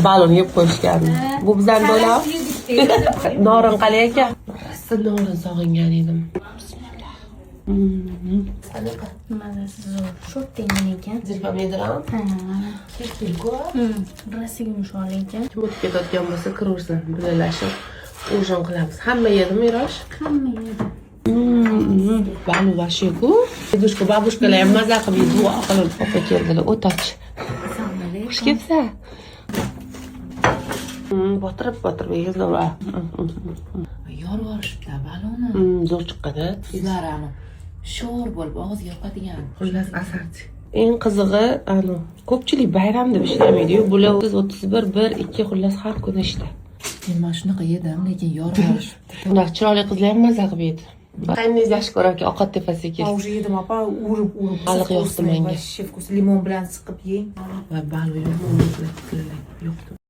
Balon yeb qo'yishganmi? Bu bizdan bo'lab. Norin qalay ekan? Rosa norin sog'ingan edim. Mazasi zo'r. Sho'rttengan ekan. Zilfa medram. Kekilku. Rosa yumshoq ekan. Kim o'tib ketadigan bo'lsa kiraversin, birgalashib ужин qilamiz. Hamma yedimi, Mirosh? Hamma yedi. Balu vashiku. Dedushka, babushkalar ham maza qilib duo qilib opa keldilar. O'tach. Xush kelibsan. Botirib yezdilar. Yorvorishibdi baloni. Zo'r chiqqan-a? Sizlar sho'r bo'lib og'izga yoqadigan. Xullas asarchi. Eng qizig'i, ko'pchilik bayram deb ishlamaydi-yu. Bular 31, 1, 2 xullas har kuni ishda. Men mana shunaqa yedim, lekin yorvorishibdi. Ular chiroyli qizlar ham maza qilib yedi. Qayningiz yaxshi ko'rarkan, ovqat tepasiga keldi. Уже yedim opa, urib. Baliq yoqdi menga. Вообще вкус. Limon bilan siqib yeng. Va balu yo'q.